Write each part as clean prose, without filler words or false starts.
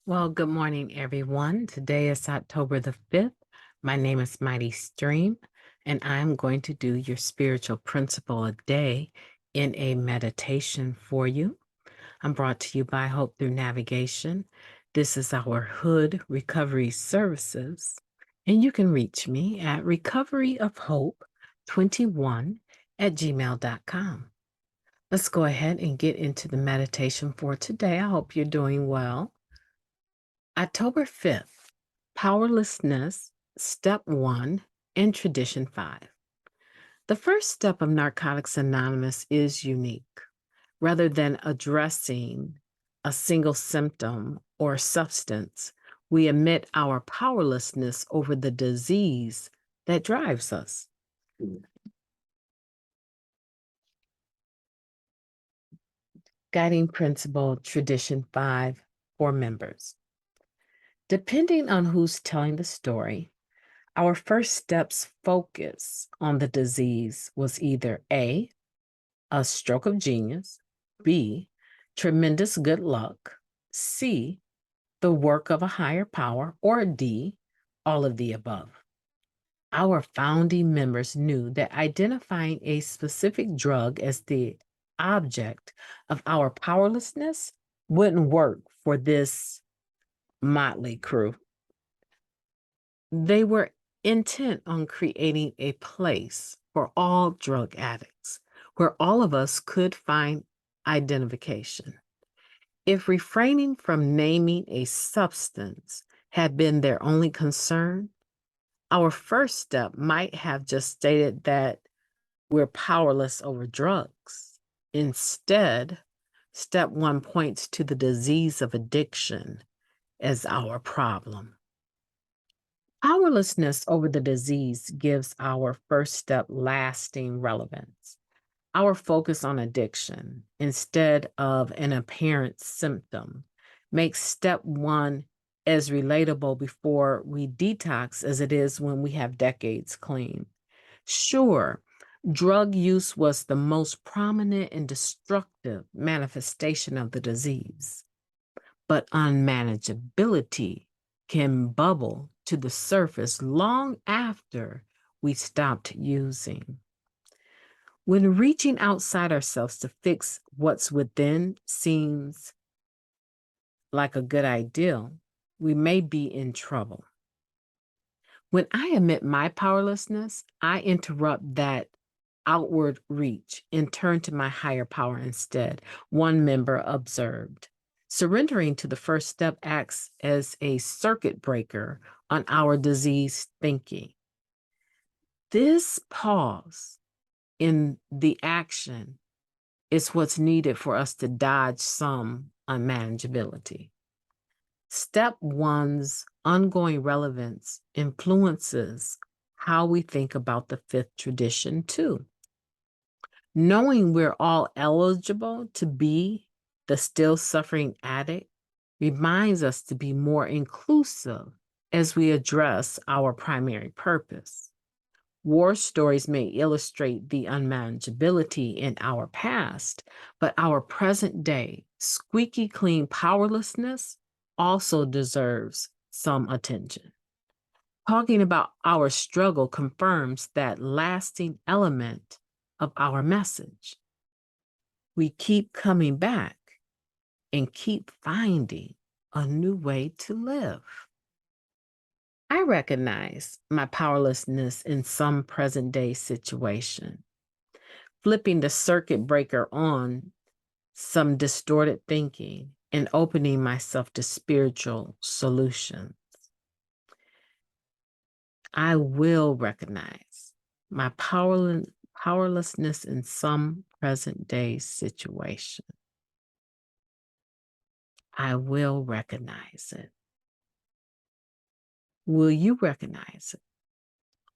Well, good morning, everyone. Today is October the 5th. My name is MightyStream, and I'm going to do your spiritual principle a day in a meditation for you. I'm brought to you by Hope Through Navigation. This is our H.O.O.D Recovery Services, and you can reach me at recoveryofhope21@gmail.com. Let's go ahead and get into the meditation for today. I hope you're doing well. October 5th, Powerlessness, Step 1, and Tradition 5. The first step of Narcotics Anonymous is unique. Rather than addressing a single symptom or substance, we admit our powerlessness over the disease that drives us. Guiding Principle Tradition 5 for members. Depending on who's telling the story, our first step's focus on the disease was either A, a stroke of genius, B, tremendous good luck, C, the work of a higher power, or D, all of the above. Our founding members knew that identifying a specific drug as the object of our powerlessness wouldn't work for this motley crew. They were intent on creating a place for all drug addicts where all of us could find identification. If refraining from naming a substance had been their only concern, our first step might have just stated that we're powerless over drugs. Instead, step 1 points to the disease of addiction as our problem. Powerlessness over the disease gives our first step lasting relevance. Our focus on addiction instead of an apparent symptom makes step 1 as relatable before we detox as it is when we have decades clean. Sure, drug use was the most prominent and destructive manifestation of the disease, but unmanageability can bubble to the surface long after we stopped using. When reaching outside ourselves to fix what's within seems like a good idea, we may be in trouble. When I admit my powerlessness, I interrupt that outward reach and turn to my higher power instead, one member observed. Surrendering to the first step acts as a circuit breaker on our diseased thinking. This pause in the action is what's needed for us to dodge some unmanageability. Step 1's ongoing relevance influences how we think about the fifth tradition, too. Knowing we're all eligible to be the still suffering addict reminds us to be more inclusive as we address our primary purpose. War stories may illustrate the unmanageability in our past, but our present day, squeaky clean powerlessness also deserves some attention. Talking about our struggle confirms that lasting element of our message. We keep coming back and keep finding a new way to live. I recognize my powerlessness in some present day situation. Flipping the circuit breaker on some distorted thinking and opening myself to spiritual solutions. I will recognize my powerlessness in some present day situation. I will recognize it. Will you recognize it?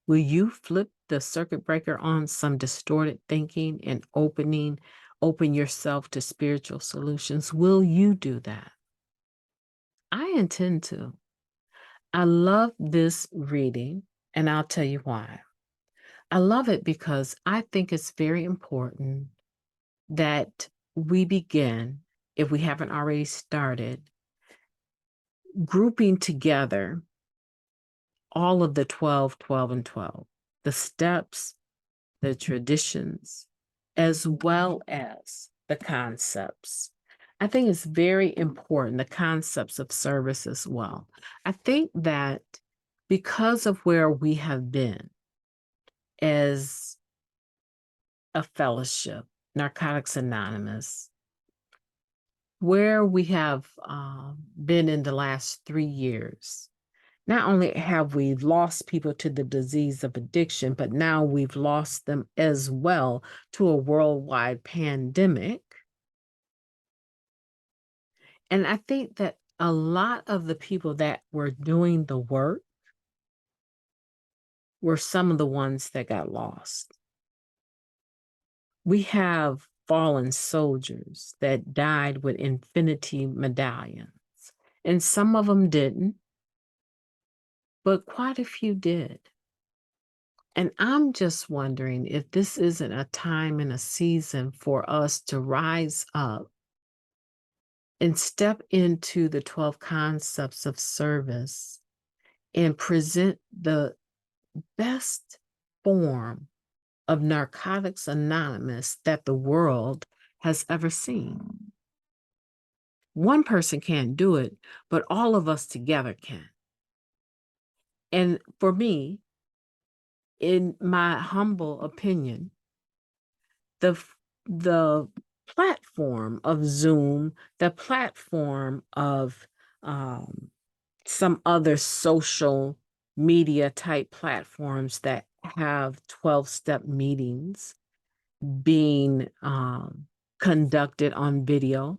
Will you flip the circuit breaker on some distorted thinking and open yourself to spiritual solutions? Will you do that? I intend to. I love this reading, and I'll tell you why. I love it because I think it's very important that we begin, if we haven't already started, grouping together all of the 12, 12, and 12, the steps, the traditions, as well as the concepts. I think it's very important, the concepts of service as well. I think that because of where we have been as a fellowship, Narcotics Anonymous, where we have been in the last 3 years, not only have we lost people to the disease of addiction, but now we've lost them as well to a worldwide pandemic. And I think that a lot of the people that were doing the work were some of the ones that got lost. We have fallen soldiers that died with infinity medallions, and some of them didn't, but quite a few did. And I'm just wondering if this isn't a time and a season for us to rise up and step into the 12 concepts of service and present the best form of Narcotics Anonymous that the world has ever seen. One person can't do it, but all of us together can. And for me, in my humble opinion, the platform of Zoom, the platform of some other social media type platforms that have 12-step meetings being conducted on video.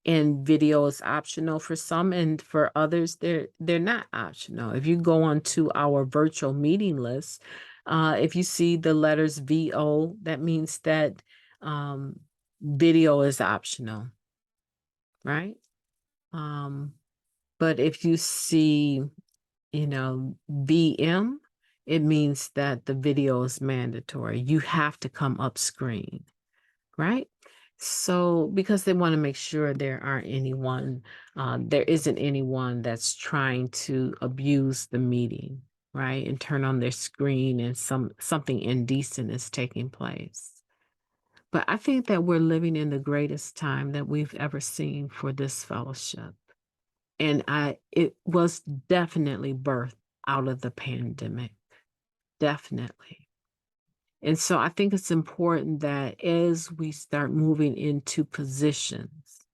And video is optional for some, and for others, they're not optional. If you go onto our virtual meeting list, if you see the letters VO, that means that video is optional, right? But if you see, VM, it means that the video is mandatory. You have to come up screen, right? So, because they want to make sure there isn't anyone that's trying to abuse the meeting, right? And turn on their screen and something indecent is taking place. But I think that we're living in the greatest time that we've ever seen for this fellowship. And it was definitely birthed out of the pandemic. Definitely. And so I think it's important that as we start moving into positions,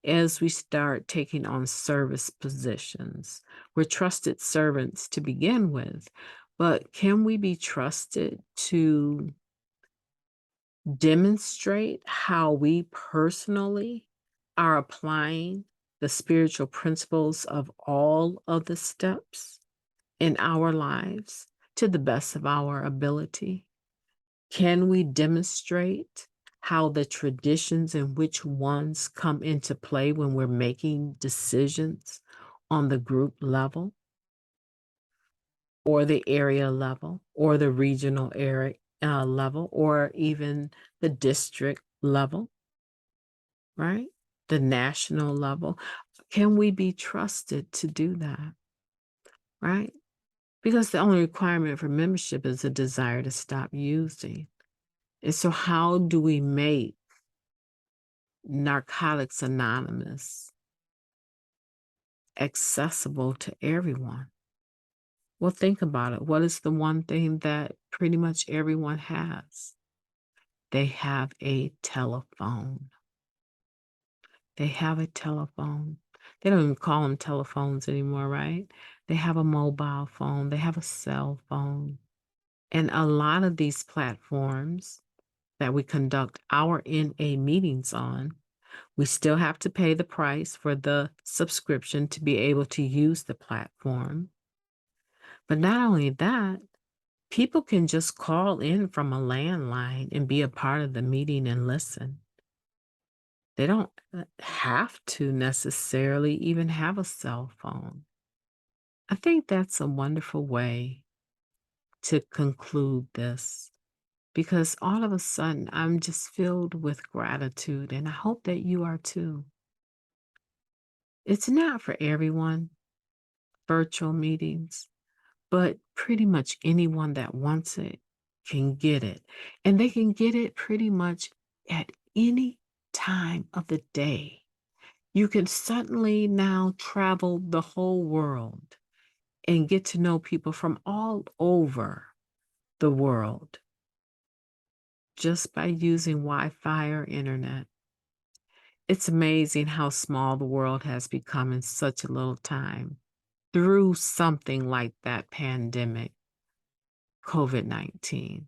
as we start taking on service positions, we're trusted servants to begin with, but can we be trusted to demonstrate how we personally are applying the spiritual principles of all of the steps in our lives to the best of our ability? Can we demonstrate how the traditions and which ones come into play when we're making decisions on the group level or the area level or the regional area level or even the district level, right? The national level? Can we be trusted to do that, right? Because the only requirement for membership is a desire to stop using. And so how do we make Narcotics Anonymous accessible to everyone? Well, think about it. What is the one thing that pretty much everyone has? They have a telephone. They have a telephone. They don't even call them telephones anymore, right? They have a mobile phone. They have a cell phone. And a lot of these platforms that we conduct our NA meetings on, we still have to pay the price for the subscription to be able to use the platform. But not only that, people can just call in from a landline and be a part of the meeting and listen. They don't have to necessarily even have a cell phone. I think that's a wonderful way to conclude this because all of a sudden I'm just filled with gratitude, and I hope that you are too. It's not for everyone, virtual meetings, but pretty much anyone that wants it can get it. And they can get it pretty much at any time of the day. You can suddenly now travel the whole world and get to know people from all over the world just by using Wi-Fi or internet. It's amazing how small the world has become in such a little time through something like that pandemic, COVID-19.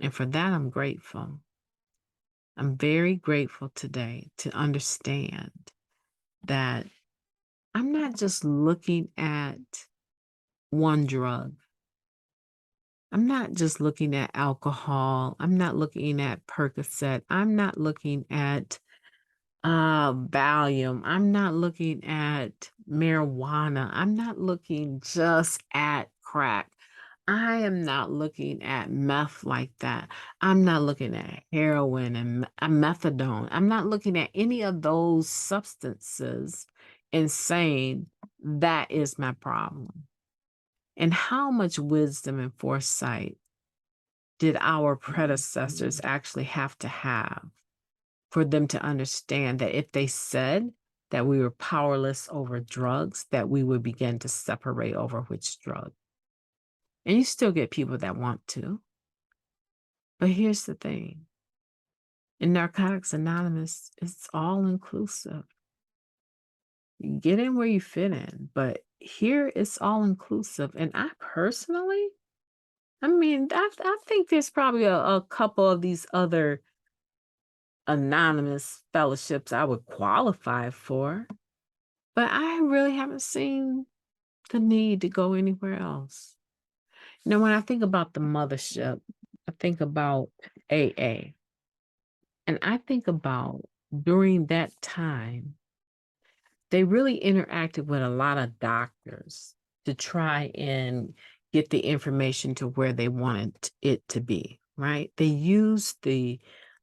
And for that, I'm grateful. I'm very grateful today to understand that I'm not just looking at one drug. I'm not just looking at alcohol. I'm not looking at Percocet. I'm not looking at Valium. I'm not looking at marijuana. I'm not looking just at crack. I am not looking at meth like that. I'm not looking at heroin and methadone. I'm not looking at any of those substances and saying that is my problem. And how much wisdom and foresight did our predecessors actually have to have for them to understand that if they said that we were powerless over drugs, that we would begin to separate over which drug? And you still get people that want to. But here's the thing. In Narcotics Anonymous, it's all inclusive. You get in where you fit in, but here it's all inclusive. And I personally, I think there's probably a couple of these other anonymous fellowships I would qualify for, but I really haven't seen the need to go anywhere else. Now, when I think about the mothership, I think about AA, and I think about during that time, they really interacted with a lot of doctors to try and get the information to where they wanted it to be, right? They used the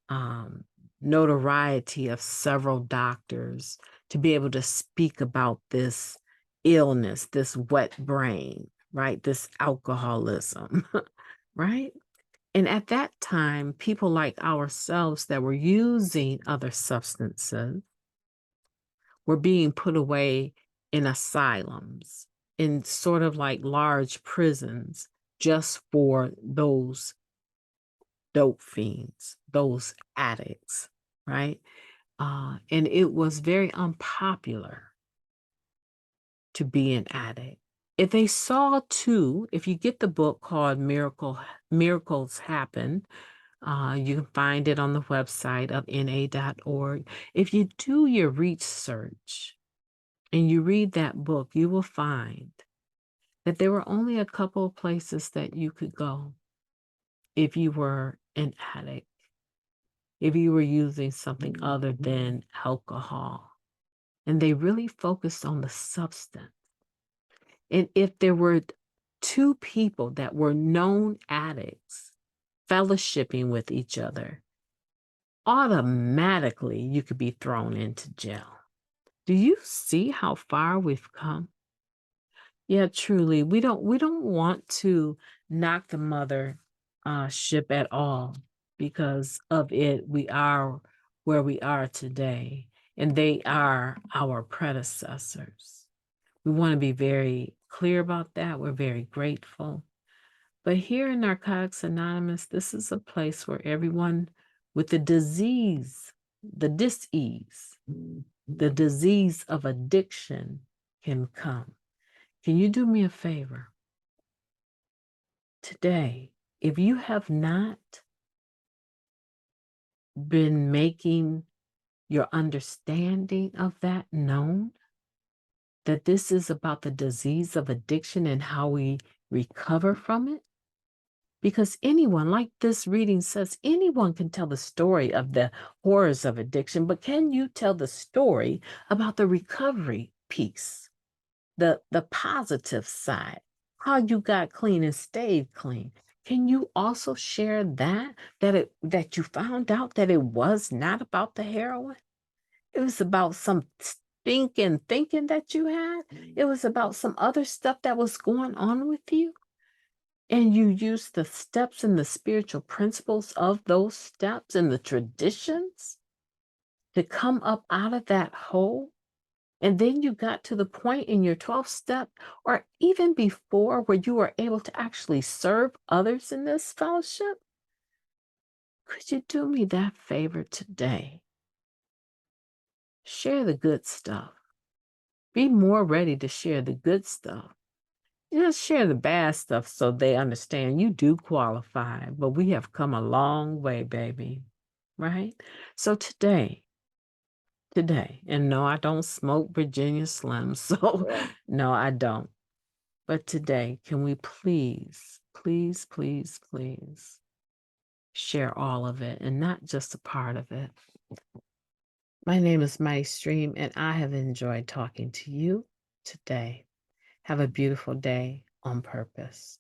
um, notoriety of several doctors to be able to speak about this illness, this wet brain, right? This alcoholism, right? And at that time, people like ourselves that were using other substances were being put away in asylums, in sort of like large prisons, just for those dope fiends, those addicts, right? And it was very unpopular to be an addict. If they saw too, if you get the book called Miracles Happen, you can find it on the website of na.org. If you do your research and you read that book, you will find that there were only a couple of places that you could go if you were an addict, if you were using something other than alcohol. And they really focused on the substance. And if there were two people that were known addicts fellowshipping with each other, automatically you could be thrown into jail. Do you see how far we've come? Yeah, truly. We don't want to knock the mother ship at all. Because of it, we are where we are today, and they are our predecessors. We want to be very clear about that. We're very grateful. But here in Narcotics Anonymous, this is a place where everyone with the disease, the dis-ease, the disease of addiction can come. Can you do me a favor? Today, if you have not been making your understanding of that known, that this is about the disease of addiction and how we recover from it, because anyone, like this reading says, anyone can tell the story of the horrors of addiction, but can you tell the story about the recovery piece, the positive side, how you got clean and stayed clean? Can you also share that you found out that it was not about the heroin? It was about some thinking that you had. It was about some other stuff that was going on with you. And you used the steps and the spiritual principles of those steps and the traditions to come up out of that hole. And then you got to the point in your 12th step, or even before, where you were able to actually serve others in this fellowship. Could you do me that favor today? Share the good stuff. Be more ready to share the good stuff. Just share the bad stuff so they understand you do qualify, but we have come a long way, baby. Right? So today, and no, I don't smoke Virginia Slims, so no, I don't. But today, can we please, please, please, please share all of it and not just a part of it? My name is MightyStream, and I have enjoyed talking to you today. Have a beautiful day on purpose.